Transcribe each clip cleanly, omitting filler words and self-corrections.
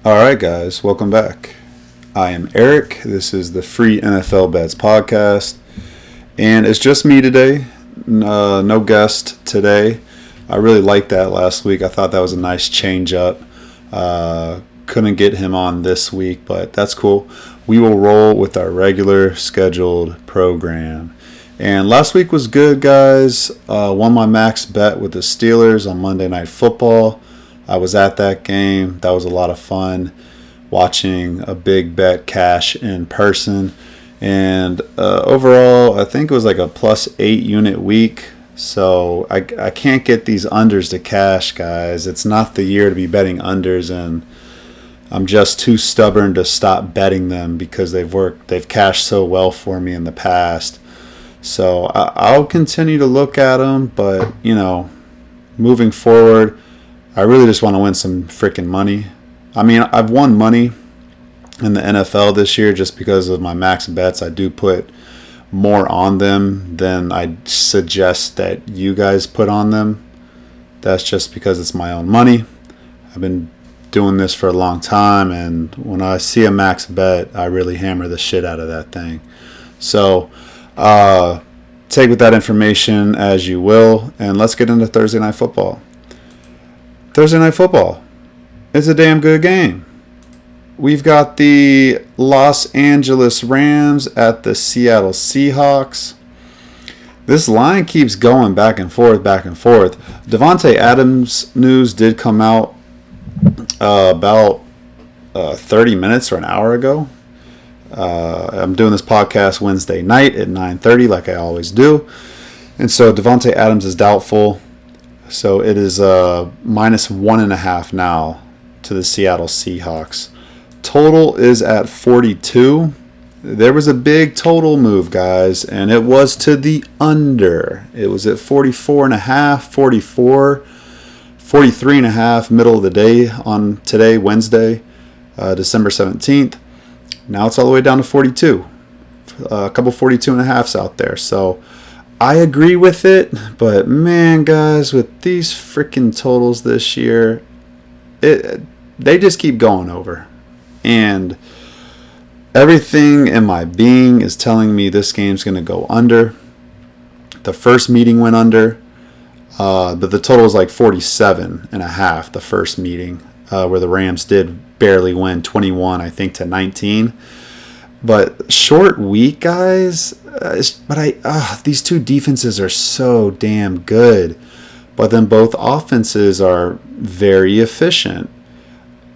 All right, guys, welcome back. I am Eric. This is the Free NFL Bets podcast, and it's just me today. No guest today. I really liked that last week. I thought that was a nice change up. Couldn't get him on this week, but that's cool. We will roll with our regular scheduled program. And last week was good, guys. Won my max bet with the Steelers on Monday Night Football. I was at that game. That was a lot of fun watching a big bet cash in person. And overall, I think it was like a plus 8 unit week. So I can't get these unders to cash, guys. It's not the year to be betting unders, and I'm just too stubborn to stop betting them because they've cashed so well for me in the past. So I'll continue to look at them, but moving forward, I really just want to win some freaking money. I mean, I've won money in the NFL this year just because of my max bets. I do put more on them than I suggest that you guys put on them. That's just because it's my own money. I've been doing this for a long time, and when I see a max bet, I really hammer the shit out of that thing. So take with that information as you will, and let's get into Thursday Night Football. Thursday Night Football. It's a damn good game. We've got the Los Angeles Rams at the Seattle Seahawks. This line keeps going back and forth, back and forth. Davante Adams news did come out about 30 minutes or an hour ago. I'm doing this podcast Wednesday night at 9:30 like I always do. And so Davante Adams is doubtful. So it is minus 1.5 now to the Seattle Seahawks. Total is at 42. There was a big total move, guys, and it was to the under. It was at 44.5, 44, 43.5, middle of the day on today, Wednesday, December 17th. Now it's all the way down to 42. A couple 42.5s out there. So I agree with it, but man, guys, with these freaking totals this year, they just keep going over. And everything in my being is telling me this game's going to go under. The first meeting went under, but the total is like 47.5, the first meeting, where the Rams did barely win 21, I think, to 19. But short week, guys. These two defenses are so damn good, but then both offenses are very efficient.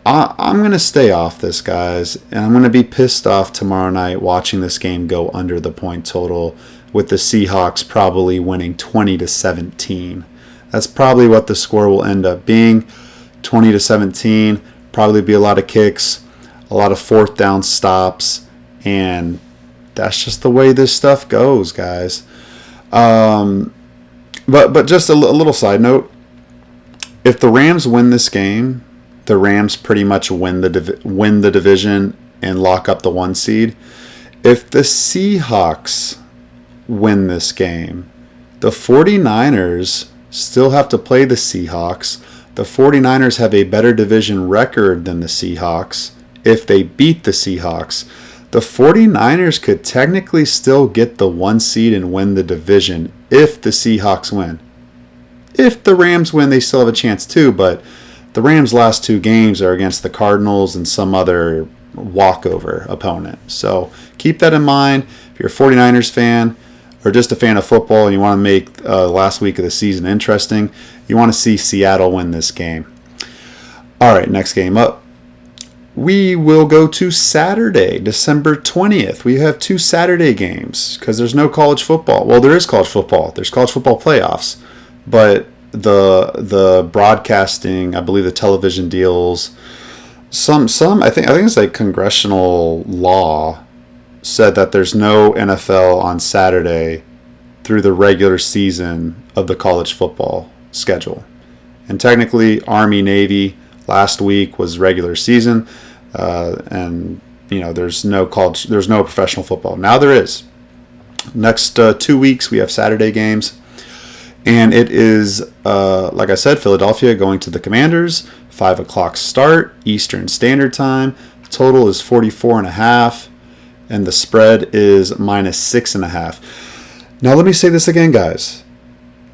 I'm going to stay off this, guys, and I'm going to be pissed off tomorrow night watching this game go under the point total with the Seahawks probably winning 20-17. That's probably what the score will end up being, 20-17. Probably be a lot of kicks, a lot of fourth down stops, and that's just the way this stuff goes, guys. But just a little side note. If the Rams win this game, the Rams pretty much win the division and lock up the 1 seed. If the Seahawks win this game, the 49ers still have to play the Seahawks. The 49ers have a better division record than the Seahawks. If they beat the Seahawks, the 49ers could technically still get the 1 seed and win the division if the Seahawks win. If the Rams win, they still have a chance too, but the Rams' last 2 games are against the Cardinals and some other walkover opponent. So keep that in mind. If you're a 49ers fan or just a fan of football and you want to make last week of the season interesting, you want to see Seattle win this game. All right, next game up. We will go to Saturday, December 20th. We have 2 Saturday games because there's no college football. Well, there is college football. There's college football playoffs, but the broadcasting, I believe the television deals, some I think it's like congressional law said that there's no NFL on Saturday through the regular season of the college football schedule. And technically Army, Navy last week was regular season, and there's no professional football. Now there is. Next 2 weeks we have Saturday games. And it is, like I said, Philadelphia going to the Commanders. 5 o'clock start, Eastern Standard Time. Total is 44.5, and the spread is -6.5. Now let me say this again, guys.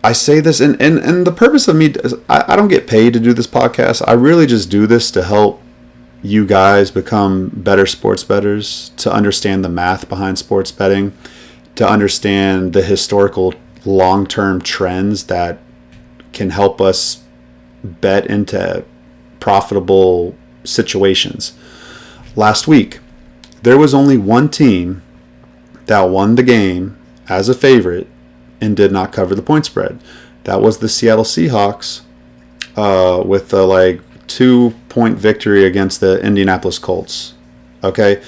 I say this, and the purpose of me, I don't get paid to do this podcast. I really just do this to help you guys become better sports bettors, to understand the math behind sports betting, to understand the historical long-term trends that can help us bet into profitable situations. Last week, there was only one team that won the game as a favorite and did not cover the point spread. That was the Seattle Seahawks with the 2-point victory against the Indianapolis Colts. Okay?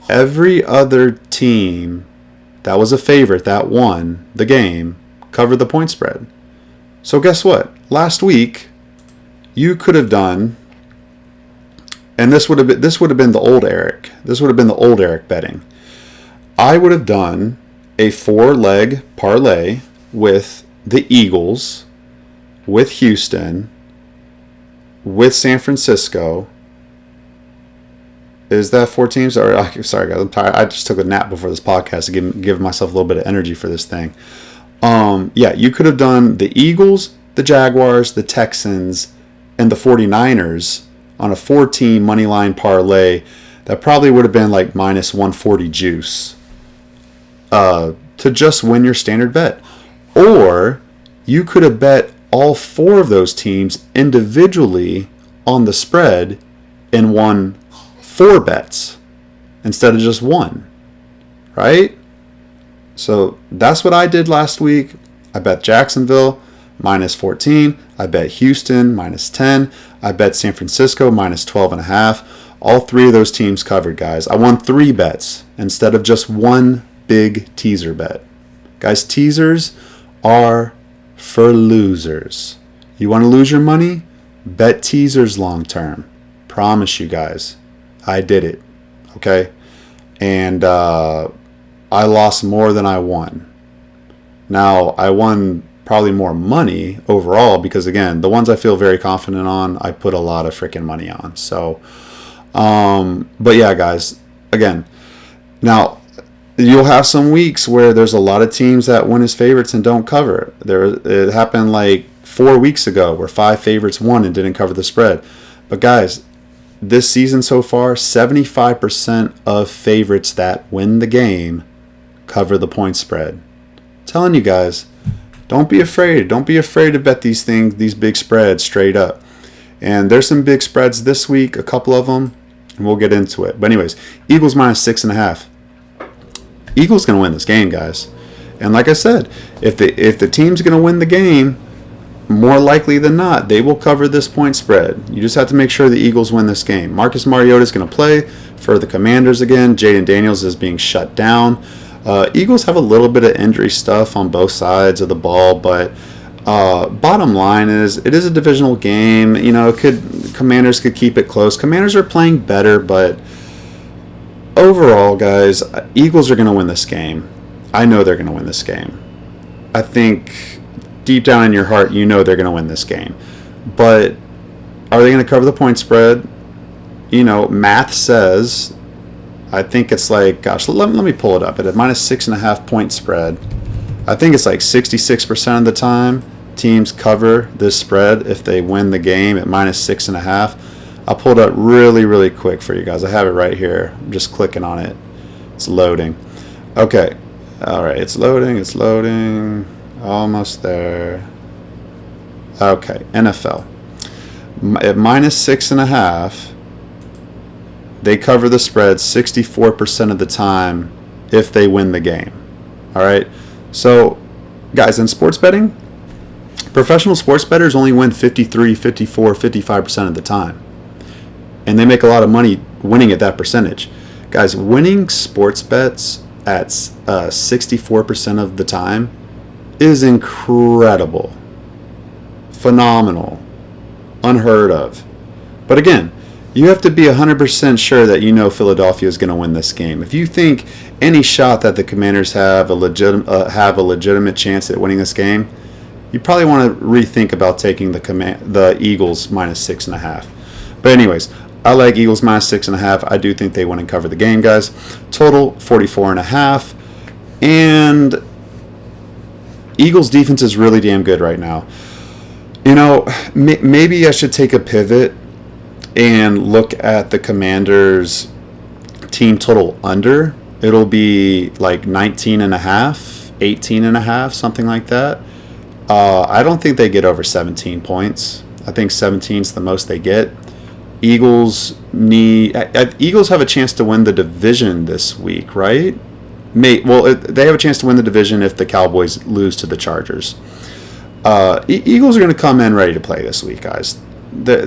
Every other team that was a favorite that won the game covered the point spread. So guess what? Last week, you could have done, and this would have been the old Eric. This would have been the old Eric betting. I would have done a 4-leg parlay with the Eagles, with Houston, with San Francisco. Is that 4 teams? Sorry, guys, I'm tired. I just took a nap before this podcast to give myself a little bit of energy for this thing. Yeah, you could have done the Eagles, the Jaguars, the Texans, and the 49ers on a 4-team money line parlay. That probably would have been like -140 juice to just win your standard bet. Or you could have bet all 4 of those teams individually on the spread and won 4 bets instead of just 1, right? So that's what I did last week. I bet Jacksonville -14. I bet Houston -10. I bet San Francisco -12.5. All 3 of those teams covered, guys. I won 3 bets instead of just 1 big teaser bet. Guys, teasers are for losers. You want to lose your money? Bet teasers long term. Promise you guys. I did it. Okay? And I lost more than I won. Now, I won probably more money overall because, again, the ones I feel very confident on, I put a lot of freaking money on. So, but yeah, guys, again, now you'll have some weeks where there's a lot of teams that win as favorites and don't cover. It happened like 4 weeks ago where 5 favorites won and didn't cover the spread. But guys, this season so far, 75% of favorites that win the game cover the point spread. I'm telling you guys, don't be afraid. Don't be afraid to bet these things, these big spreads straight up. And there's some big spreads this week, a couple of them, and we'll get into it. But anyways, Eagles -6.5. Eagles going to win this game, guys. And like I said, if the team's going to win the game, more likely than not, they will cover this point spread. You just have to make sure the Eagles win this game. Marcus Mariota is going to play for the Commanders again. Jaden Daniels is being shut down. Eagles have a little bit of injury stuff on both sides of the ball, but bottom line is it is a divisional game. You know, Commanders could keep it close. Commanders are playing better, but overall, guys, Eagles are going to win this game. I know they're going to win this game. I think deep down in your heart, you know they're going to win this game. But are they going to cover the point spread? You know, math says, I think it's like, gosh, let me pull it up. At a -6.5 point spread, I think it's like 66% of the time teams cover this spread if they win the game at -6.5. I'll pull it up really, really quick for you guys. I have it right here. I'm just clicking on it. It's loading. Okay. All right. It's loading. It's loading. Almost there. Okay. NFL. At -6.5, they cover the spread 64% of the time if they win the game. All right. So, guys, in sports betting, professional sports bettors only win 53, 54, 55% of the time. And they make a lot of money winning at that percentage. Guys, winning sports bets at 64% of the time is incredible. Phenomenal. Unheard of. But again, you have to be 100% sure that you know Philadelphia is going to win this game. If you think any shot that the Commanders have a legitimate chance at winning this game, you probably want to rethink about taking the Eagles -6.5. But anyways, I like Eagles -6.5. I do think they win and cover the game, guys. Total 44.5. And Eagles defense is really damn good right now. You know, maybe I should take a pivot and look at the Commanders team total under. It'll be like 19.5, 18.5, something like that. I don't think they get over 17 points. I think 17 is the most they get. Eagles have a chance to win the division this week, right? They have a chance to win the division if the Cowboys lose to the Chargers. Eagles are going to come in ready to play this week, guys. They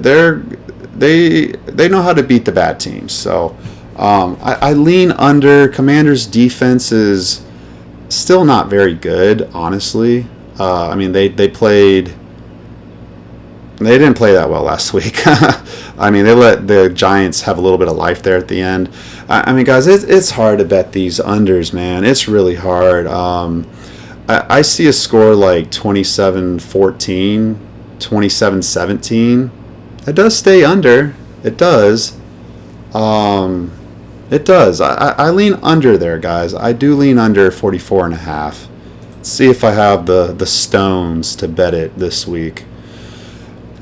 know how to beat the bad teams. So I lean under. Commanders' defense is still not very good, honestly. I mean, they didn't play that well last week. I mean, they let the Giants have a little bit of life there at the end. I mean, guys, it's hard to bet these unders, man. It's really hard. I see a score like 27-14, 27-17. It does stay under. It does. It does. I lean under there, guys. I do lean under 44.5. See if I have the stones to bet it this week.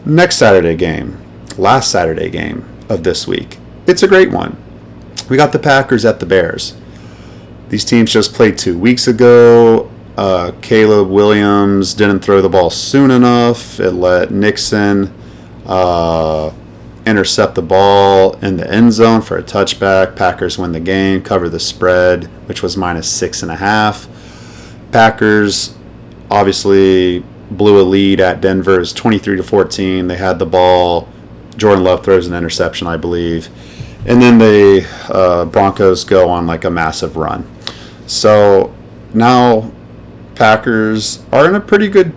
Next Saturday game, last Saturday game of this week. It's a great one. We got the Packers at the Bears. These teams just played 2 weeks ago. Caleb Williams didn't throw the ball soon enough. It let Nixon intercept the ball in the end zone for a touchback. Packers win the game, cover the spread, which was -6.5. Packers obviously blew a lead at Denver. It was 23-14. They had the ball. Jordan Love throws an interception, I believe. And then the Broncos go on like a massive run. So now Packers are in a pretty good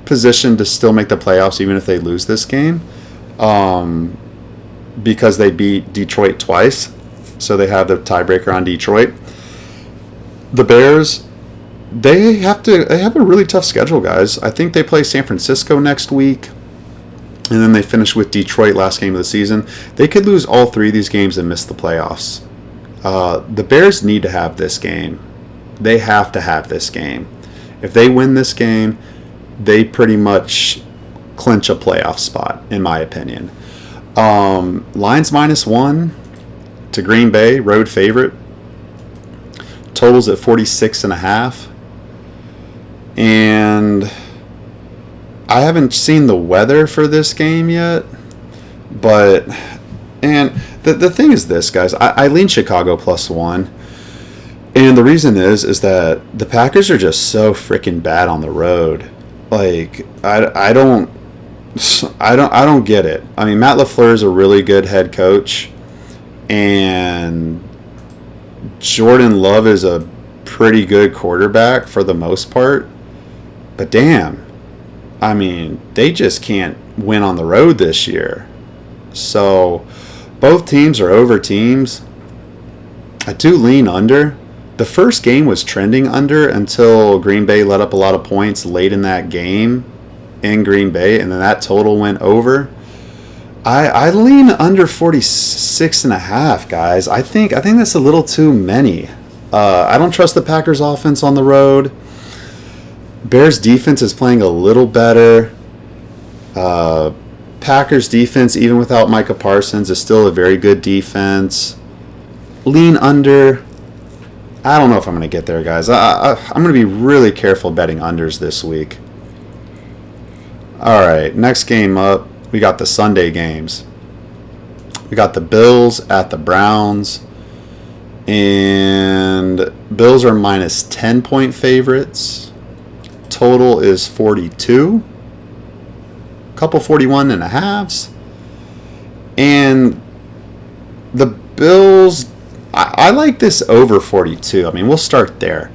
position to still make the playoffs even if they lose this game, because they beat Detroit twice. So they have the tiebreaker on Detroit. The Bears, they have a really tough schedule, guys. I think they play San Francisco next week, and then they finish with Detroit last game of the season. They could lose all 3 of these games and miss the playoffs. The Bears need to have this game. They have to have this game. If they win this game, they pretty much clinch a playoff spot, in my opinion. Lions -1 to Green Bay, road favorite. Totals at 46.5. And I haven't seen the weather for this game yet, but the thing is this, guys. I lean Chicago +1, and the reason is that the Packers are just so freaking bad on the road. Like I don't get it. I mean, Matt LaFleur is a really good head coach, and Jordan Love is a pretty good quarterback for the most part. But damn, I mean, they just can't win on the road this year. So both teams are over teams. I do lean under. The first game was trending under until Green Bay let up a lot of points late in that game in Green Bay, and then that total went over. I lean under 46.5, guys. I think that's a little too many. I don't trust the Packers offense on the road. Bears defense is playing a little better. Packers defense, even without Micah Parsons, is still a very good defense. Lean under. I don't know if I'm going to get there, guys. I'm going to be really careful betting unders this week. All right, next game up, we got the Sunday games. We got the Bills at the Browns. And Bills are -10-point favorites. Total is 42. Couple 41.5s. And the Bills, I like this over 42. I mean, we'll start there.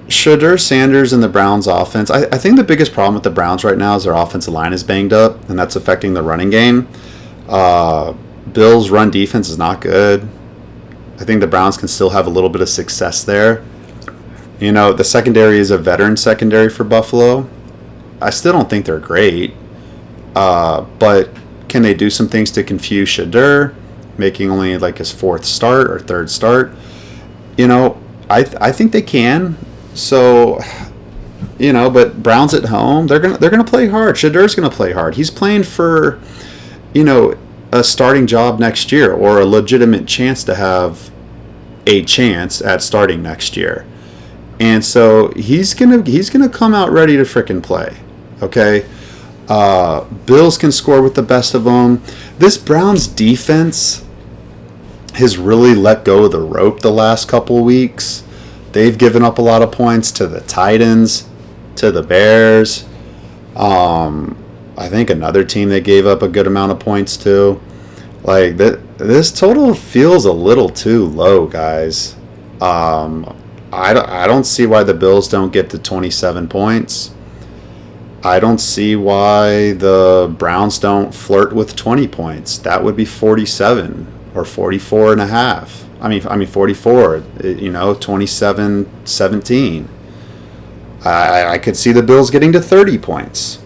Shedeur Sanders and the Browns offense. I think the biggest problem with the Browns right now is their offensive line is banged up, and that's affecting the running game. Bills' run defense is not good. I think the Browns can still have a little bit of success there. You know, the secondary is a veteran secondary for Buffalo. I still don't think they're great. But can they do some things to confuse Shedeur, making only like his fourth start or third start? I think they can. So, but Browns at home, they're gonna play hard. Shedeur's gonna play hard. He's playing for, a starting job next year, or a legitimate chance to have a chance at starting next year. And so he's gonna come out ready to frickin' play. Okay. Bills can score with the best of them. This Browns defense has really let go of the rope the last couple of weeks. They've given up a lot of points to the Titans, to the Bears. I think another team they gave up a good amount of points to. Like, this total feels a little too low, guys. I don't see why the Bills don't get to 27 points. I don't see why the Browns don't flirt with 20 points. That would be 47 or 44 and a half. I mean 44, 27-17. I could see the Bills getting to 30 points.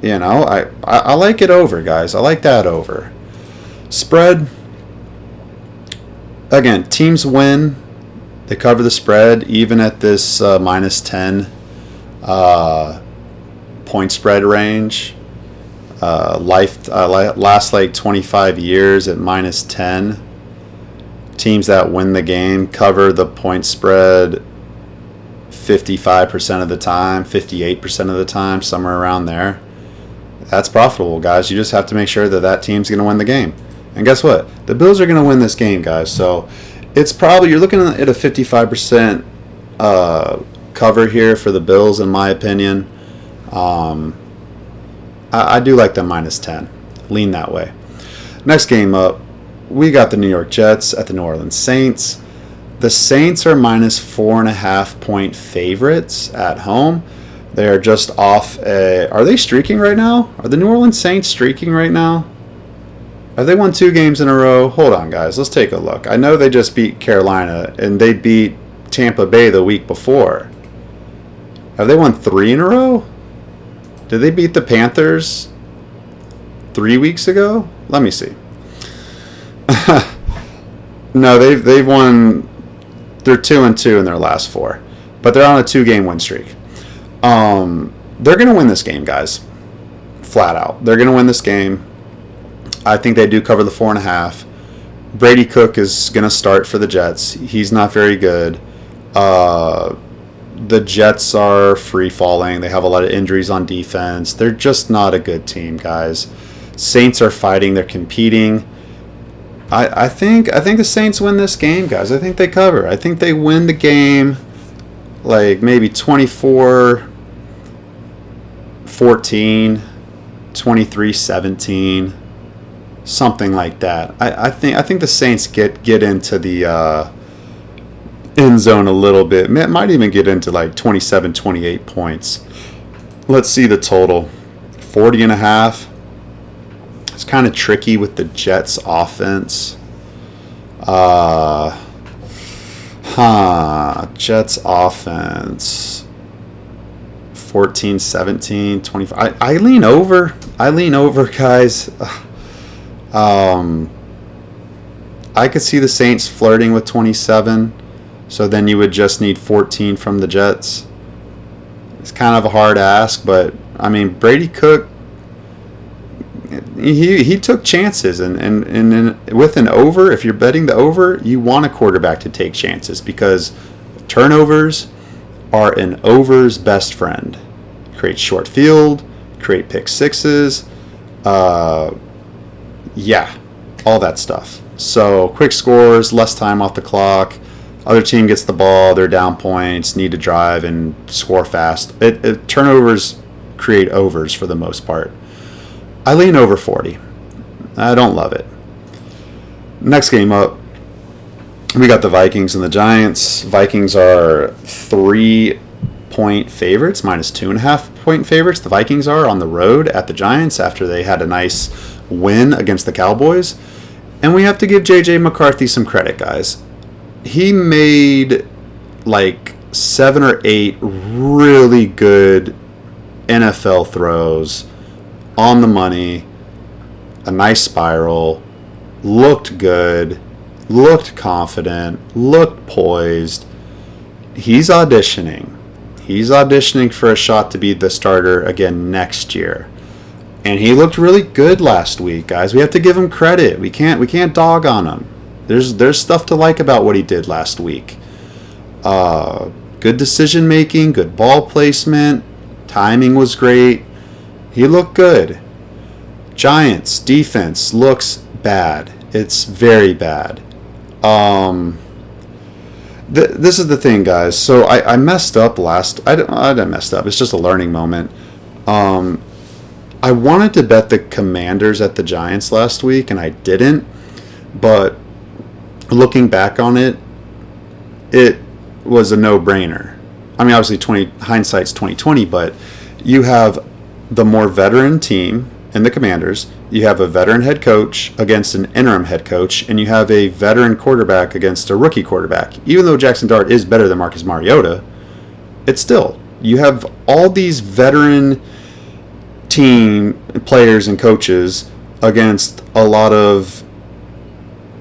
I like it over, guys. I like that over. Spread. Again, teams win. They cover the spread even at this minus 10 point spread range. Last like 25 years at minus 10. Teams that win the game cover the point spread 55% of the time, 58% of the time, somewhere around there. That's profitable, guys. You just have to make sure that team's going to win the game. And guess what? The Bills are going to win this game, guys. So it's probably, you're looking at a 55% cover here for the Bills, in my opinion. I do like the minus 10. Lean that way. Next game up, we got the New York Jets at the New Orleans Saints. The Saints are minus 4.5 point favorites at home. They are just off are they streaking right now? Are the New Orleans Saints streaking right now? Have they won 2 games in a row? Hold on, guys. Let's take a look. I know they just beat Carolina, and they beat Tampa Bay the week before. Have they won 3 in a row? Did they beat the Panthers 3 weeks ago? Let me see. No, they've won. They're 2-2 in their last 4, but they're on a 2-game win streak. They're gonna win this game, guys. Flat out, they're gonna win this game. I think they do cover the 4.5. Brady Cook is gonna start for the Jets. He's not very good. The Jets are free falling. They have a lot of injuries on defense. They're just not a good team, guys. Saints are fighting. They're competing. I think the Saints win this game, guys. I think they cover. I think they win the game like maybe 24-14, 23-17, something like that. I think the Saints get into the end zone a little bit. Might even get into like 27, 28 points. Let's see the total. 40.5. It's kind of tricky with the Jets offense. Jets offense. 14, 17, 25. I lean over. Guys. I could see the Saints flirting with 27. So then you would just need 14 from the Jets. It's kind of a hard ask, but I mean, Brady Cook, he took chances, and with an over, if you're betting the over, you want a quarterback to take chances because turnovers are an over's best friend. Create short field, create pick sixes, all that stuff. So quick scores, less time off the clock. Other team gets the ball, they're down points, need to drive and score fast. Turnovers create overs for the most part. I lean over 40. I don't love it. Next game up, we got the Vikings and the Giants. Vikings are 3-point favorites, minus 2.5-point favorites. The Vikings are on the road at the Giants after they had a nice win against the Cowboys. And we have to give J.J. McCarthy some credit, guys. He made like 7 or 8 really good NFL throws, on the money, a nice spiral, looked good, looked confident, looked poised. He's auditioning. He's auditioning for a shot to be the starter again next year. And he looked really good last week, guys. We have to give him credit. We can't dog on him. There's stuff to like about what he did last week. Good decision making, good ball placement, timing was great. He looked good. Giants defense looks bad. It's very bad. This is the thing, guys. So I messed up I didn't messed up. It's just a learning moment. I wanted to bet the Commanders at the Giants last week, and I didn't. But looking back on it, it was a no-brainer. I mean, obviously, hindsight's 2020, but you have the more veteran team in the Commanders. You have a veteran head coach against an interim head coach, and you have a veteran quarterback against a rookie quarterback. Even though Jackson Dart is better than Marcus Mariota, it's still, you have all these veteran team players and coaches against a lot of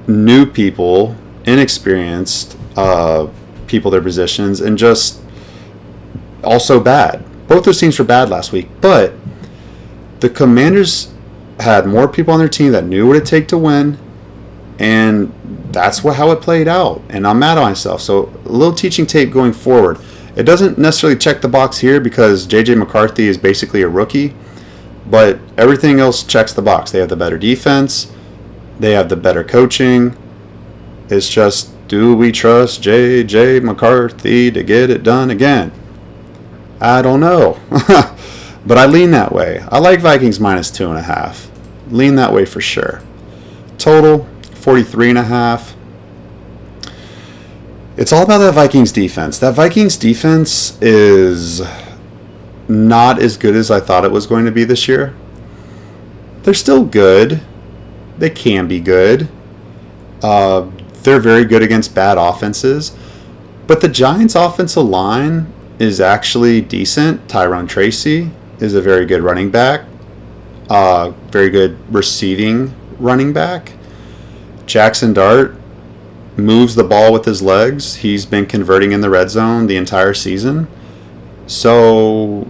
new people, inexperienced people their positions, and just also bad. Both those teams were bad last week, but the Commanders had more people on their team that knew what it take to win, and that's how it played out. And I'm mad at myself. So a little teaching tape going forward. It doesn't necessarily check the box here because J.J. McCarthy is basically a rookie, but everything else checks the box. They have the better defense. They have the better coaching. It's just, do we trust J.J. McCarthy to get it done again? I don't know. But I lean that way. I like Vikings minus 2.5. Lean that way for sure. Total 43.5. It's all about that Vikings defense. That Vikings defense is not as good as I thought it was going to be this year. They're still good. They can be good. They're very good against bad offenses. But the Giants' offensive line is actually decent. Tyrone Tracy is a very good running back. Very good receiving running back. Jackson Dart moves the ball with his legs. He's been converting in the red zone the entire season. So,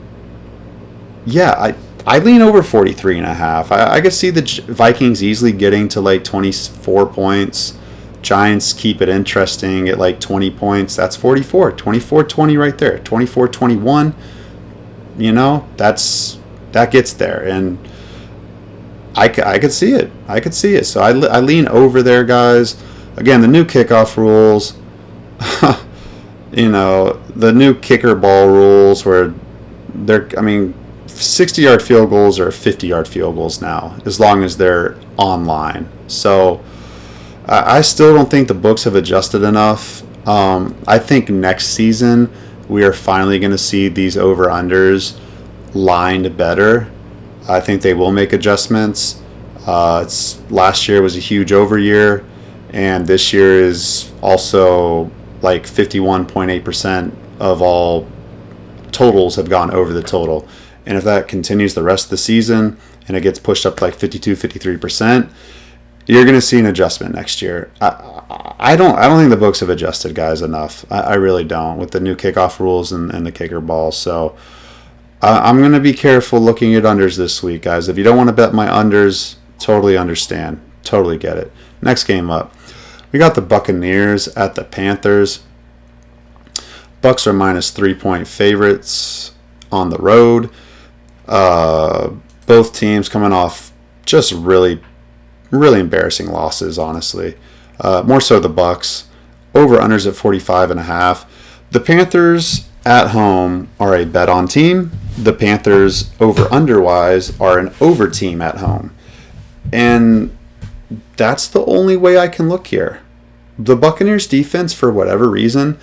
yeah, I lean over 43.5. I could see the Vikings easily getting to like 24 points. Giants keep it interesting at like 20 points. That's 44. 24-20 right there. 24-21. You know, that gets there. And I could see it. I could see it. So I lean over there, guys. Again, the new kickoff rules, you know, the new kicker ball rules where 60-yard field goals are 50-yard field goals now, as long as they're online. So I still don't think the books have adjusted enough. I think next season we are finally going to see these over-unders lined better. I think they will make adjustments. Last year was a huge over year, and this year is also like 51.8% of all totals have gone over the total. And if that continues the rest of the season and it gets pushed up to like 53%, you're going to see an adjustment next year. I don't think the books have adjusted, guys, enough. I really don't, with the new kickoff rules and the kicker ball. So I'm going to be careful looking at unders this week, guys. If you don't want to bet my unders, totally understand. Totally get it. Next game up. We got the Buccaneers at the Panthers. Bucks are minus 3-point favorites on the road. Both teams coming off just really embarrassing losses, honestly. More so the Bucks. Over-unders at 45.5. The Panthers at home are a bet-on team. The Panthers, over-under-wise, are an over team at home. And that's the only way I can look here. The Buccaneers defense, for whatever reason,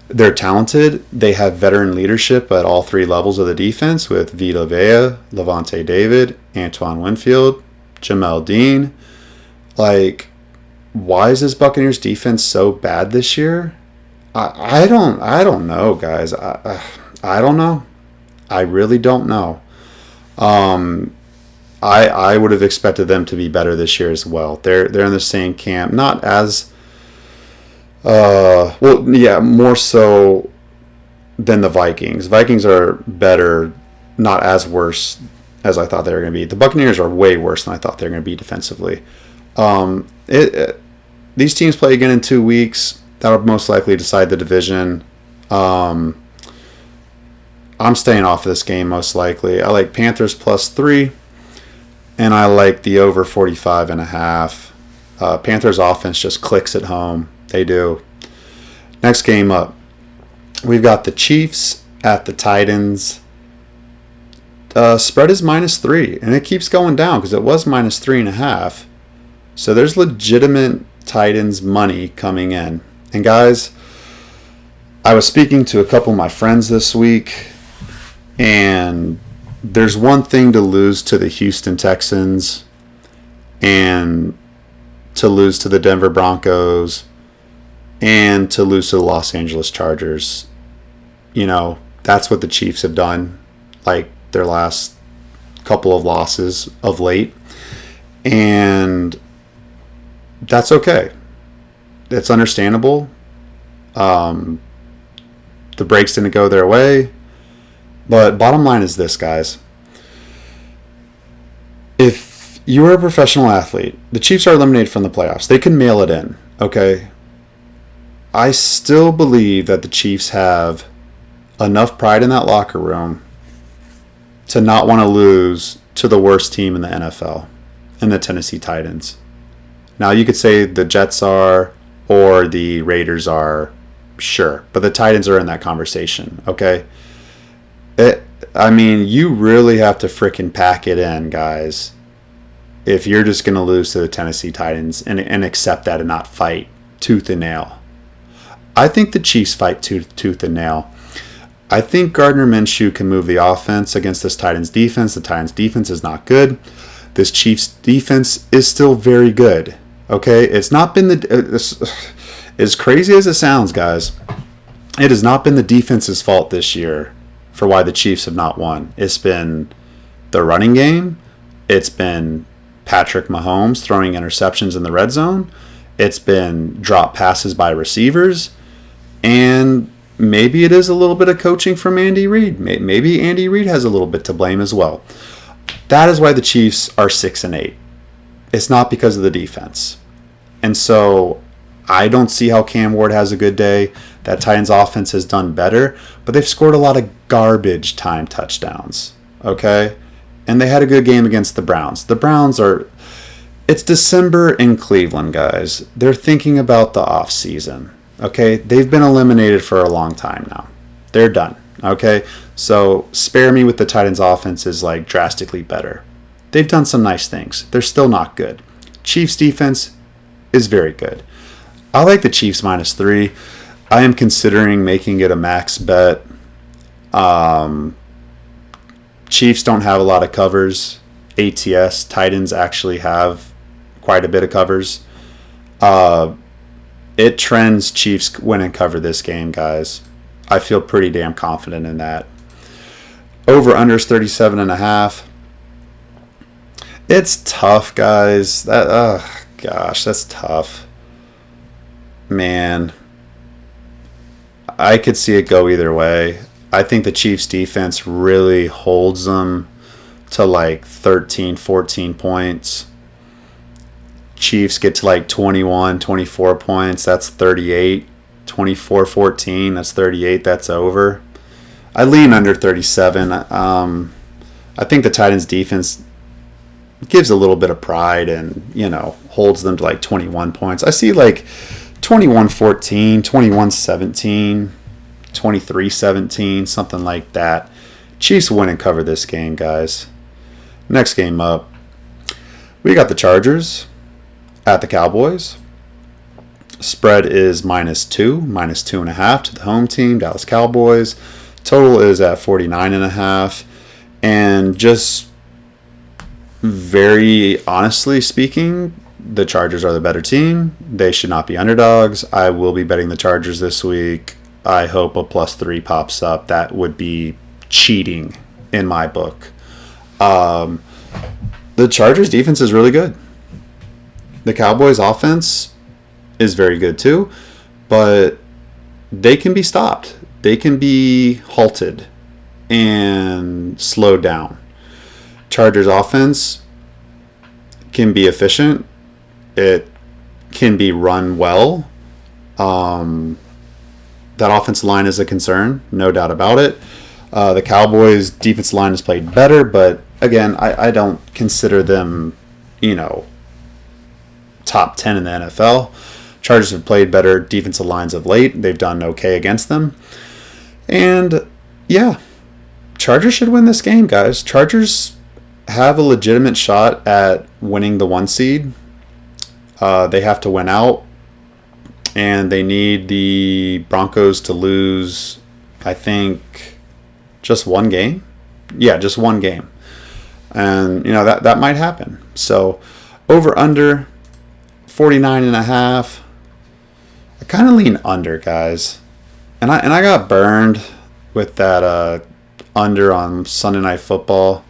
they're talented. They have veteran leadership at all three levels of the defense with Vita Vea, Levante David, Antoine Winfield, Jamel Dean. Like, why is this Buccaneers defense so bad this year? I don't know, guys. I don't know. I really don't know. I would have expected them to be better this year as well. They're in the same camp, not as more so than the Vikings. Vikings are better, not as worse as I thought they were going to be. The Buccaneers are way worse than I thought they were going to be defensively. These teams play again in 2 weeks. That'll most likely decide the division. I'm staying off of this game most likely. I like Panthers +3, and I like the over 45.5. Panthers offense just clicks at home. They do. Next game up, we've got the Chiefs at the Titans. Spread is -3, and it keeps going down because it was -3.5. So there's legitimate Titans money coming in. And guys, I was speaking to a couple of my friends this week, and there's one thing to lose to the Houston Texans and to lose to the Denver Broncos and to lose to the Los Angeles Chargers. You know, that's what the Chiefs have done, like their last couple of losses of late. And that's okay. It's understandable. The breaks didn't go their way. But bottom line is this, guys. If you are a professional athlete, the Chiefs are eliminated from the playoffs. They can mail it in, okay? I still believe that the Chiefs have enough pride in that locker room to not want to lose to the worst team in the NFL, and the Tennessee Titans. Now, you could say the Jets are or the Raiders are, sure, but the Titans are in that conversation, okay? You really have to frickin' pack it in, guys, if you're just going to lose to the Tennessee Titans and accept that and not fight tooth and nail. I think the Chiefs fight tooth and nail. I think Gardner Minshew can move the offense against this Titans defense. The Titans defense is not good. This Chiefs defense is still very good. Okay, it's not been as crazy as it sounds, guys. It has not been the defense's fault this year for why the Chiefs have not won. It's been the running game. It's been Patrick Mahomes throwing interceptions in the red zone. It's been drop passes by receivers. And maybe it is a little bit of coaching from Andy Reid. Maybe Andy Reid has a little bit to blame as well. That is why the Chiefs are 6-8. It's not because of the defense. And so I don't see how Cam Ward has a good day. That Titans offense has done better, but they've scored a lot of garbage time touchdowns. Okay? And they had a good game against the Browns. The Browns are... It's December in Cleveland, guys. They're thinking about the offseason. Okay? They've been eliminated for a long time now. They're done. Okay? So spare me with the Titans offense is like drastically better. They've done some nice things. They're still not good. Chiefs defense is very good. I like the Chiefs -3. I am considering making it a max bet. Chiefs don't have a lot of covers. ATS, Titans actually have quite a bit of covers. It trends Chiefs win and cover this game, guys. I feel pretty damn confident in that. Over unders 37.5. It's tough, guys. That's tough. Man, I could see it go either way. I think the Chiefs defense really holds them to like 13, 14 points. Chiefs get to like 21, 24 points. That's 38. 24, 14. That's 38. That's over. I lean under 37. I think the Titans defense gives a little bit of pride and, holds them to like 21 points. I see like 21-14, 21-17, 23-17, something like that. Chiefs win and cover this game, guys. Next game up, we got the Chargers at the Cowboys. Spread is -2, -2.5 to the home team, Dallas Cowboys. Total is at 49.5. And just very honestly speaking, the Chargers are the better team. They should not be underdogs. I will be betting the Chargers this week. I hope a +3 pops up. That would be cheating in my book. The Chargers defense is really good. The Cowboys offense is very good too, but they can be stopped. They can be halted and slowed down. Chargers offense can be efficient. It can be run well. That offensive line is a concern, no doubt about it. The Cowboys' defensive line has played better, but again, I don't consider them, top 10 in the NFL. Chargers have played better defensive lines of late. They've done okay against them. And, yeah, Chargers should win this game, guys. Chargers have a legitimate shot at winning the 1 seed. They have to win out. And they need the Broncos to lose, I think, just one game. Yeah, just one game. And, that might happen. So, over under 49.5. I kind of lean under, guys. And I got burned with that under on Sunday Night Football.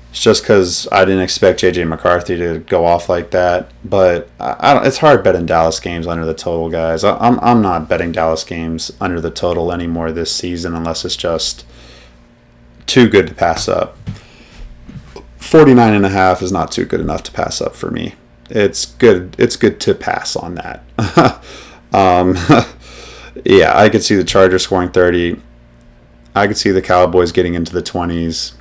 It's just because I didn't expect J.J. McCarthy to go off like that. But it's hard betting Dallas games under the total, guys. I'm not betting Dallas games under the total anymore this season unless it's just too good to pass up. 49.5 is not too good enough to pass up for me. It's good to pass on that. Yeah, I could see the Chargers scoring 30. I could see the Cowboys getting into the 20s.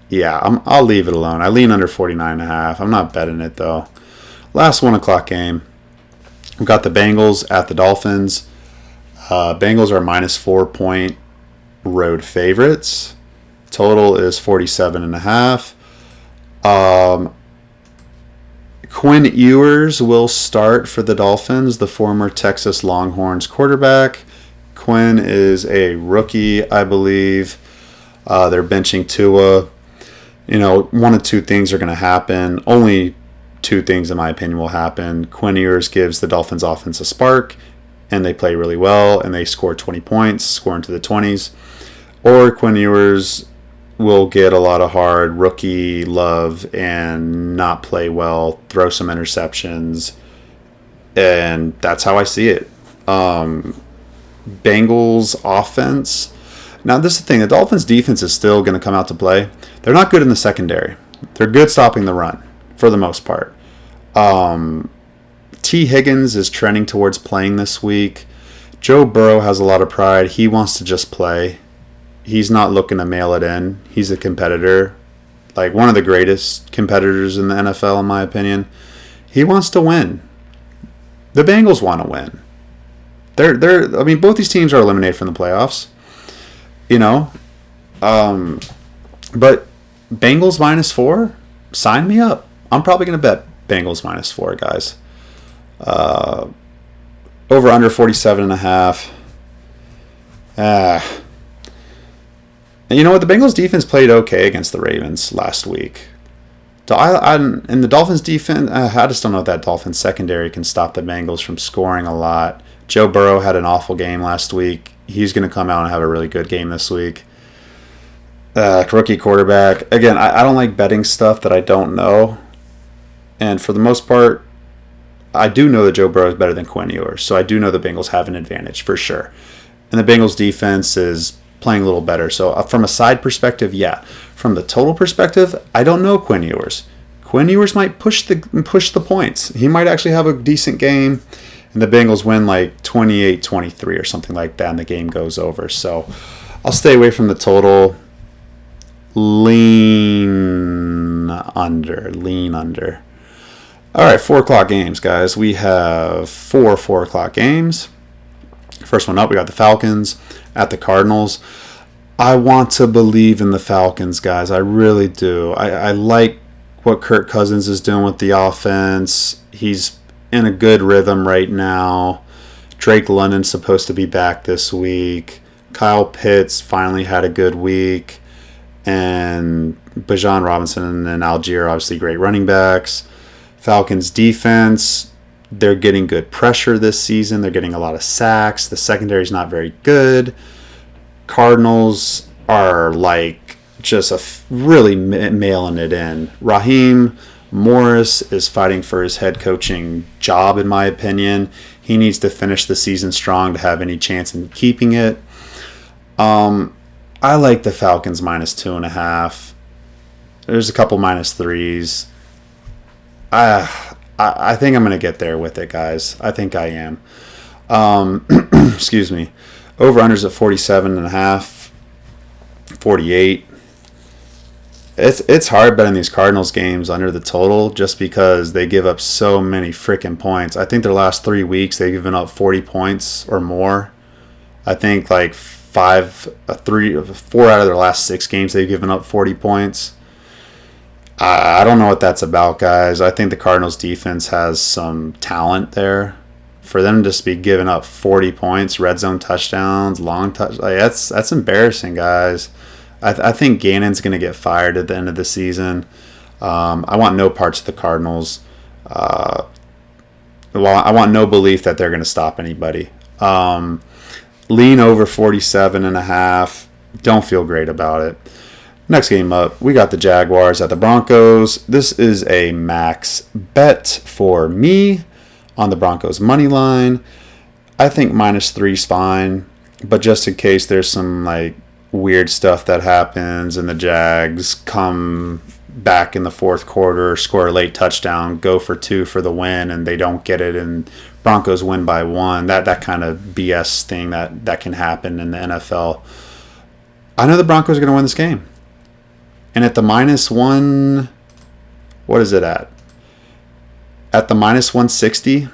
Yeah, I'll leave it alone. I lean under 49.5. I'm not betting it, though. Last 1 o'clock game. We've got the Bengals at the Dolphins. Bengals are -4 point road favorites. Total is 47.5. Quinn Ewers will start for the Dolphins, the former Texas Longhorns quarterback. Quinn is a rookie, I believe. They're benching Tua. One of two things are going to happen. Only two things, in my opinion, will happen. Quinn Ewers gives the Dolphins offense a spark, and they play really well, and they score 20 points, score into the 20s. Or Quinn Ewers will get a lot of hard rookie love and not play well, throw some interceptions, and that's how I see it. Bengals offense. Now, this is the thing. The Dolphins defense is still going to come out to play. They're not good in the secondary. They're good stopping the run, for the most part. T. Higgins is trending towards playing this week. Joe Burrow has a lot of pride. He wants to just play. He's not looking to mail it in. He's a competitor. Like, one of the greatest competitors in the NFL, in my opinion. He wants to win. The Bengals want to win. Both these teams are eliminated from the playoffs. But Bengals -4, sign me up. I'm probably going to bet Bengals -4, guys. Over under 47.5. And you know what? The Bengals defense played okay against the Ravens last week. And the Dolphins defense, I just don't know if that Dolphins secondary can stop the Bengals from scoring a lot. Joe Burrow had an awful game last week. He's going to come out and have a really good game this week. Rookie quarterback. Again, I don't like betting stuff that I don't know. And for the most part, I do know that Joe Burrow is better than Quinn Ewers. So I do know the Bengals have an advantage for sure. And the Bengals defense is playing a little better. So from a side perspective, yeah. From the total perspective, I don't know Quinn Ewers. Quinn Ewers might push the points. He might actually have a decent game. And the Bengals win like 28-23 or something like that, and the game goes over. So I'll stay away from the total. Lean under. All right, 4 o'clock games, guys. We have 4 o'clock games. First one up, we got the Falcons at the Cardinals. I want to believe in the Falcons, guys. I really do. I like what Kirk Cousins is doing with the offense. He's in a good rhythm right now. Drake London's supposed to be back this week. Kyle Pitts finally had a good week. And Bijan Robinson and Algier, obviously great running backs. Falcons defense, they're getting good pressure this season. They're getting a lot of sacks. The secondary's not very good. Cardinals, are like just really mailing it in. Raheem Morris is fighting for his head coaching job, in my opinion. He needs to finish the season strong to have any chance in keeping it. I like the Falcons -2.5. There's a couple -3s. I think I'm going to get there with it, guys. I think I am. Excuse me. Over-unders at 47.5, 48. It's hard betting these Cardinals games under the total just because they give up so many freaking points. I think their last 3 weeks they've given up 40 points or more. I think like 4 out of their last 6 games they've given up 40 points. I don't know what that's about, guys. I think the Cardinals defense has some talent there. For them to just be giving up 40 points, red zone touchdowns, long touch, like that's embarrassing, guys. I think Gannon's going to get fired at the end of the season. I want no parts of the Cardinals. I want no belief that they're going to stop anybody. Lean over 47.5. Don't feel great about it. Next game up, we got the Jaguars at the Broncos. This is a max bet for me on the Broncos money line. I think -3 is fine, but just in case there's some like weird stuff that happens and the Jags come back in the fourth quarter, score a late touchdown, go for 2 for the win, and they don't get it, and Broncos win by 1. That kind of BS thing that can happen in the NFL. I know the Broncos are going to win this game. And at the -1, what is it at? At the -160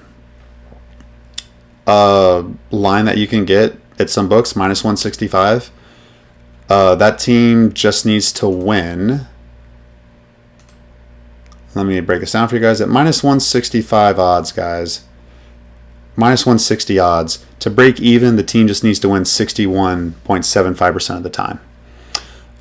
line that you can get at some books, -165. That team just needs to win. Let me break this down for you guys. At -165 odds, guys. -160 odds. To break even, the team just needs to win 61.75% of the time.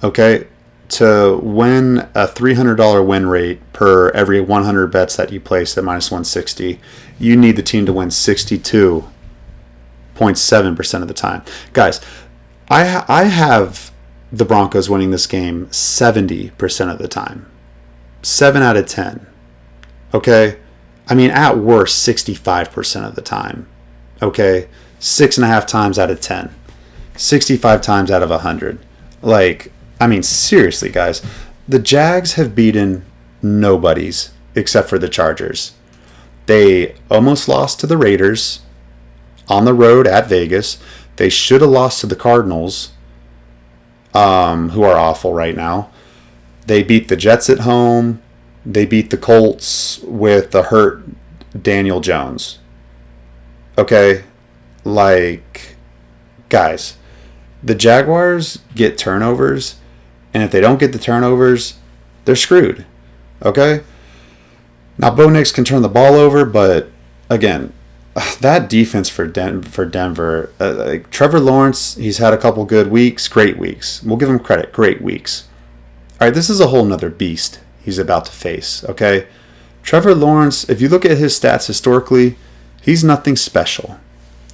Okay? To win a $300 win rate per every 100 bets that you place at -160, you need the team to win 62.7% of the time. Guys, I have the Broncos winning this game 70% of the time. 7 out of 10. Okay? I mean, at worst, 65% of the time. Okay? 6.5 times out of 10. 65 times out of 100. Like, I mean, seriously, guys. The Jags have beaten nobodies except for the Chargers. They almost lost to the Raiders on the road at Vegas. They should have lost to the Cardinals, who are awful right now. They beat the Jets at home. They beat the Colts with the hurt Daniel Jones. Okay? Like, guys, the Jaguars get turnovers, and if they don't get the turnovers, they're screwed. Okay? Now, Bo Nix can turn the ball over, but again, that defense for Denver, like Trevor Lawrence, he's had a couple good weeks, great weeks. We'll give him credit, great weeks. All right, this is a whole nother beast he's about to face, okay? Trevor Lawrence, if you look at his stats historically, he's nothing special.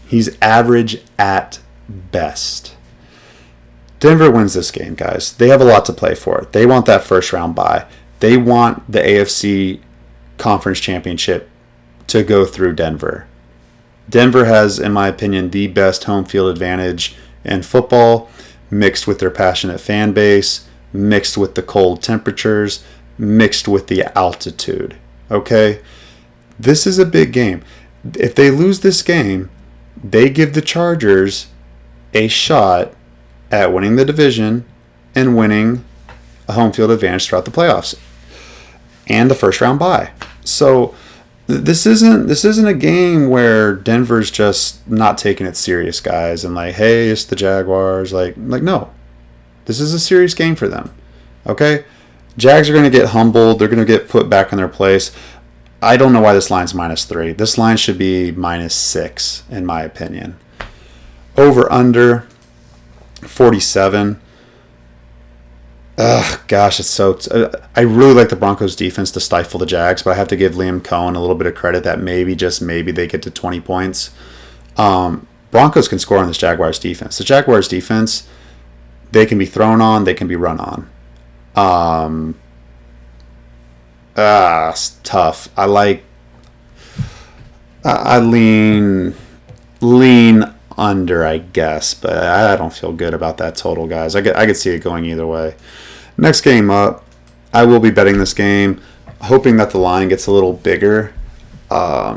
He's average at best. Denver wins this game, guys. They have a lot to play for. They want that first round bye. They want the AFC Conference Championship to go through Denver. Denver has, in my opinion, the best home field advantage in football, mixed with their passionate fan base, mixed with the cold temperatures, mixed with the altitude. Okay? This is a big game. If they lose this game, they give the Chargers a shot at winning the division and winning a home field advantage throughout the playoffs and the first round bye. So this isn't a game where Denver's just not taking it serious, guys, and like, hey, it's the Jaguars. Like no. This is a serious game for them. Okay? Jags are going to get humbled. They're going to get put back in their place. I don't know why this line's -3. This line should be -6, in my opinion. Over under 47. Gosh, it's so. I really like the Broncos defense to stifle the Jags, but I have to give Liam Cohen a little bit of credit that maybe, just maybe, they get to 20 points. Broncos can score on this Jaguars defense. The Jaguars defense, They can be thrown on. They can be run on. It's tough. I lean under, I guess, but I don't feel good about that total, guys. I could see it going either way. Next game up, I will be betting this game, hoping that the line gets a little bigger. I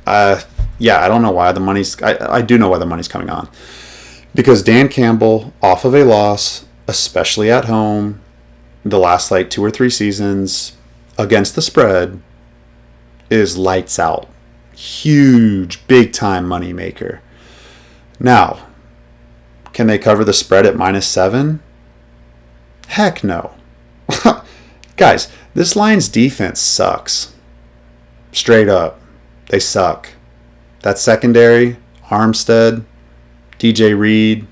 don't know why the money's. I do know why the money's coming on, because Dan Campbell, off of a loss, especially at home, the last like 2 or 3 seasons against the spread, is lights out. Huge, big time money maker. Now, can they cover the spread at -7? Heck no. Guys, this Lions defense sucks. Straight up. They suck. That secondary, Armstead, DJ Reed,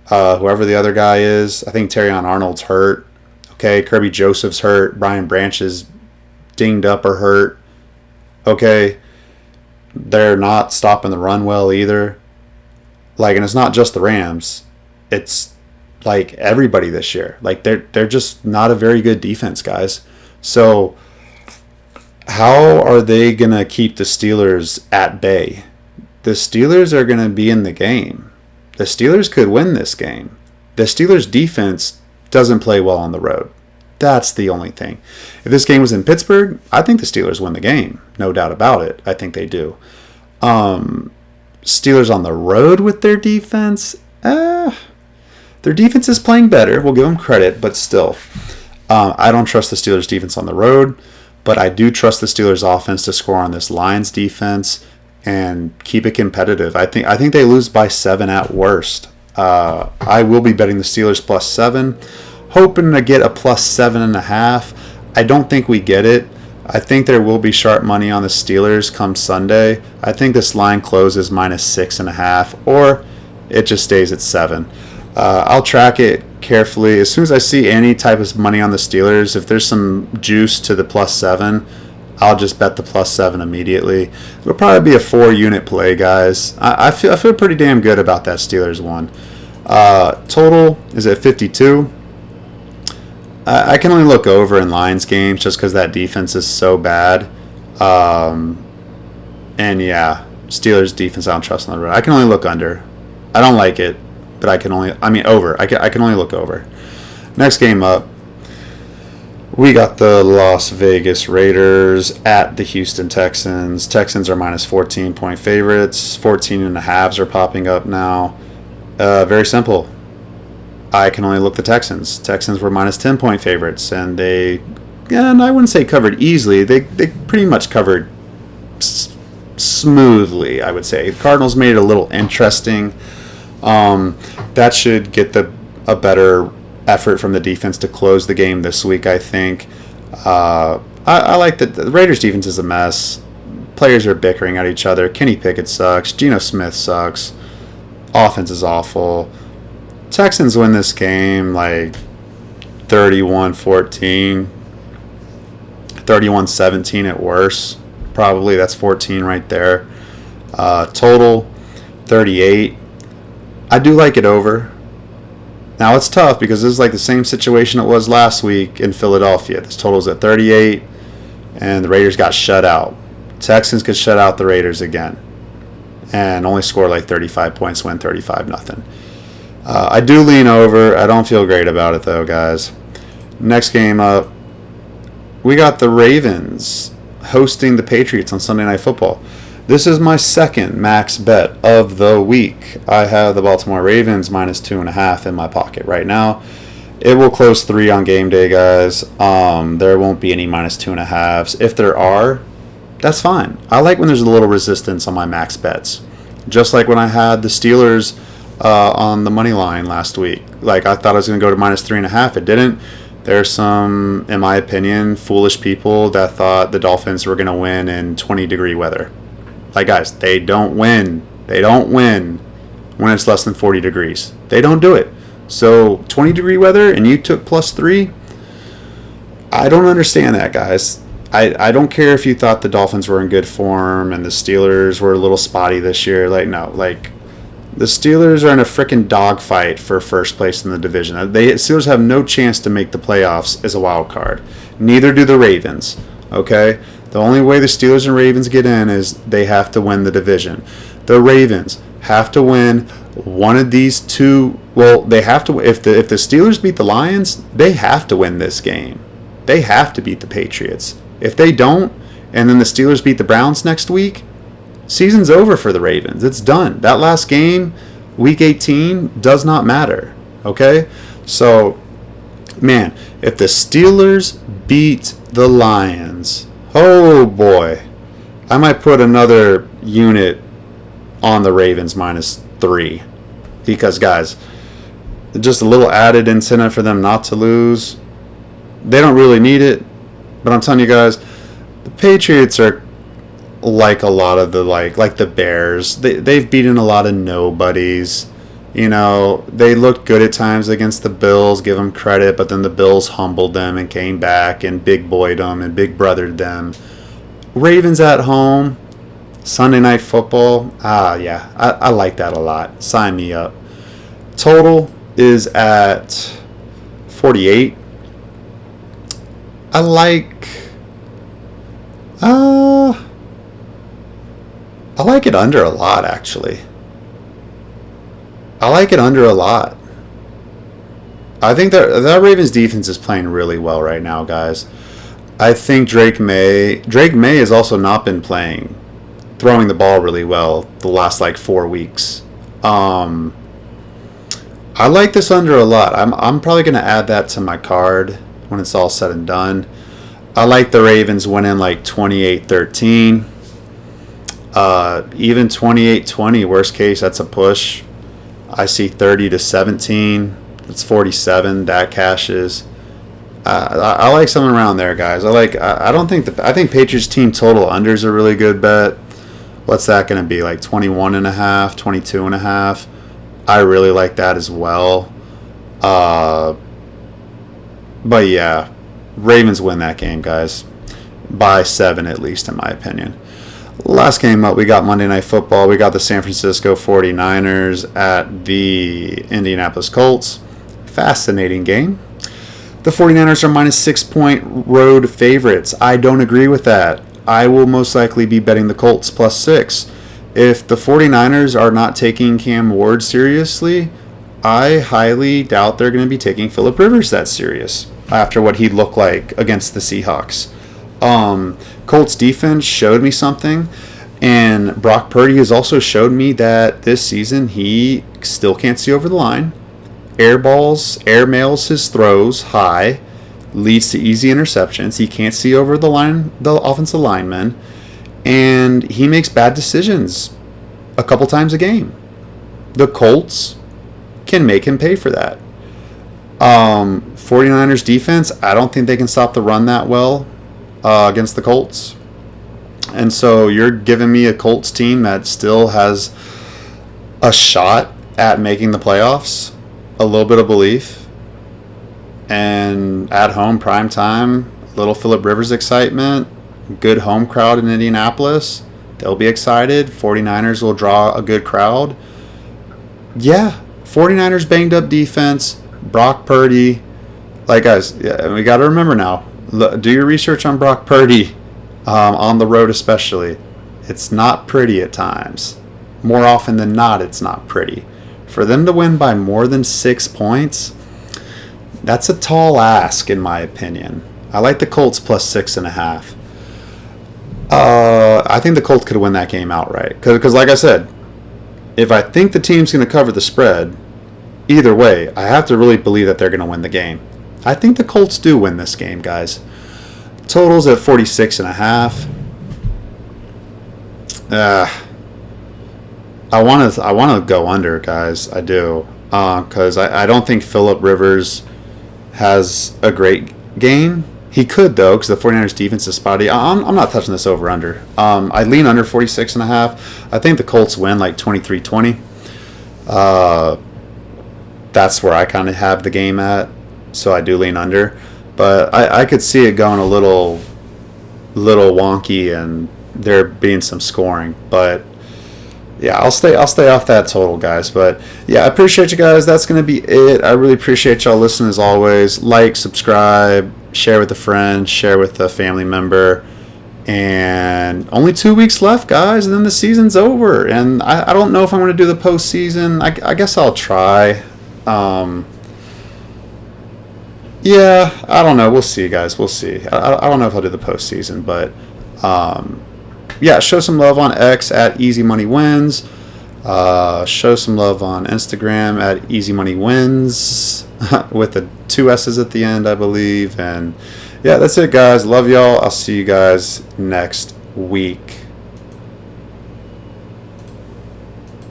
whoever the other guy is. I think Terrion Arnold's hurt. Okay, Kirby Joseph's hurt. Brian Branch is dinged up or hurt. Okay, they're not stopping the run well either. Like, and it's not just the Rams. It's like everybody this year. Like, they're just not a very good defense, guys. So how are they going to keep the Steelers at bay? The Steelers are going to be in the game. The Steelers could win this game. The Steelers defense doesn't play well on the road. That's the only thing. If this game was in Pittsburgh, I think the Steelers win the game. No doubt about it. I think they do. Steelers on the road with their defense, their defense is playing better. We'll give them credit, but still. I don't trust the Steelers defense on the road, but I do trust the Steelers offense to score on this Lions defense and keep it competitive. I think they lose by 7 at worst. I will be betting the Steelers +7, hoping to get a +7.5. I don't think we get it. I think there will be sharp money on the Steelers come Sunday. I think this line closes -6.5, or it just stays at 7. I'll track it carefully. As soon as I see any type of money on the Steelers, if there's some juice to the +7, I'll just bet the +7 immediately. It'll probably be a 4-unit play, guys. I feel pretty damn good about that Steelers one. Total is at 52. I can only look over in Lions games just because that defense is so bad. And yeah, Steelers defense I don't trust on the road. I can only look under. I don't like it, but over. I can only look over. Next game up, we got the Las Vegas Raiders at the Houston Texans. Texans are -14-point favorites. 14.5s are popping up now. Very simple. I can only look the Texans. Texans were -10-point favorites, and I wouldn't say covered easily. They pretty much covered smoothly, I would say. Cardinals made it a little interesting. That should get a better effort from the defense to close the game this week, I think. I like that the Raiders defense is a mess. Players are bickering at each other. Kenny Pickett sucks. Geno Smith sucks. Offense is awful. Texans win this game like 31-14, 31-17 at worst. Probably that's 14 right there. Total 38. I do like it over. Now it's tough because this is like the same situation it was last week in Philadelphia. This total's at 38, and the Raiders got shut out. Texans could shut out the Raiders again and only score like 35 points, win 35-0. I do lean over. I don't feel great about it, though, guys. Next game up, we got the Ravens hosting the Patriots on Sunday Night Football. This is my second max bet of the week. I have the Baltimore Ravens -2.5 in my pocket right now. It will close 3 on game day, guys. There won't be any -2.5s. If there are, that's fine. I like when there's a little resistance on my max bets. Just like when I had the Steelers on the money line last week. Like, I thought I was going to go to -3.5. It didn't. There's some, in my opinion, foolish people that thought the Dolphins were going to win in 20-degree weather. Like, guys, they don't win. They don't win when it's less than 40 degrees. They don't do it. So 20-degree weather and you took +3? I don't understand that, guys. I don't care if you thought the Dolphins were in good form and the Steelers were a little spotty this year. Like, no. Like, The Steelers are in a freaking dogfight for first place in the division. The Steelers have no chance to make the playoffs as a wild card. Neither do the Ravens. Okay? The only way the Steelers and Ravens get in is they have to win the division. The Ravens have to win one of these two. Well, they have to. If the Steelers beat the Lions, they have to win this game. They have to beat the Patriots. If they don't, and then the Steelers beat the Browns next week, season's over for the Ravens. It's done. That last game, Week 18, does not matter. Okay? So, man, if the Steelers beat the Lions, oh boy, I might put another unit on the Ravens -3. Because, guys, just a little added incentive for them not to lose. They don't really need it. But I'm telling you guys, the Patriots are like a lot of the like the Bears. They've beaten a lot of nobodies. You know, they looked good at times against the Bills, give them credit, but then the Bills humbled them and came back and big boyed them and big brothered them. Ravens at home, Sunday Night Football. Yeah, I like that a lot. Sign me up. Total is at 48. I like it under a lot, actually. I like it under a lot. I think that Ravens defense is playing really well right now, guys. I think Drake May has also not been throwing the ball really well the last 4 weeks. I like this under a lot. I'm probably going to add that to my card when it's all said and done. I like the Ravens winning 28-13. Even 28-20, worst case, that's a push. I see 30-17. It's 47. That cashes. I like something around there, guys. I think Patriots team total unders a really good bet. What's that going to be? 21.5, 22.5. I really like that as well. But yeah, Ravens win that game, guys, by 7 at least, in my opinion. Last game up, we got Monday Night Football. We got the San Francisco 49ers at the Indianapolis Colts. Fascinating game. The 49ers are -6-point road favorites. I don't agree with that. I will most likely be betting the Colts +6. If the 49ers are not taking Cam Ward seriously, I highly doubt they're going to be taking Phillip Rivers that serious after what he looked like against the Seahawks. Colts defense showed me something, and Brock Purdy has also showed me that this season he still can't see over the line. Air mails his throws high, leads to easy interceptions. He can't see over the line, the offensive linemen, and he makes bad decisions a couple times a game. The Colts can make him pay for that. 49ers defense, I don't think they can stop the run that well against the Colts. And so you're giving me a Colts team that still has a shot at making the playoffs, a little bit of belief, and at home, prime time, little Phillip Rivers excitement, good home crowd in Indianapolis. They'll be excited. 49ers will draw a good crowd. Yeah, 49ers banged up defense, Brock Purdy. Guys, yeah, we got to remember now, do your research on Brock Purdy, on the road especially. It's not pretty at times. More often than not, it's not pretty. For them to win by more than 6 points, that's a tall ask, in my opinion. I like the Colts +6.5. I think the Colts could win that game outright. Because like I said, if I think the team's going to cover the spread, either way, I have to really believe that they're going to win the game. I think the Colts do win this game, guys. Totals at 46.5. I want to go under, guys. I do. Because I don't think Phillip Rivers has a great game. He could, though, because the 49ers defense is spotty. I'm not touching this over-under. I lean under 46.5. I think the Colts win 23-20. That's where I kind of have the game at. So I do lean under. But I could see it going a little wonky and there being some scoring. But Yeah, I'll stay off that total, guys. But yeah, I appreciate you guys. That's gonna be it. I really appreciate y'all listening as always. Like, subscribe, share with a friend, share with a family member. And only 2 weeks left, guys, and then the season's over. And I don't know if I'm gonna do the postseason. I guess I'll try. Um, yeah, I don't know. We'll see, guys. We'll see. I don't know if I'll do the postseason, but um, yeah, show some love on X at Easy Money Wins. Show some love on Instagram at Easy Money Wins with the two S's at the end, I believe. And yeah, that's it, guys. Love y'all. I'll see you guys next week.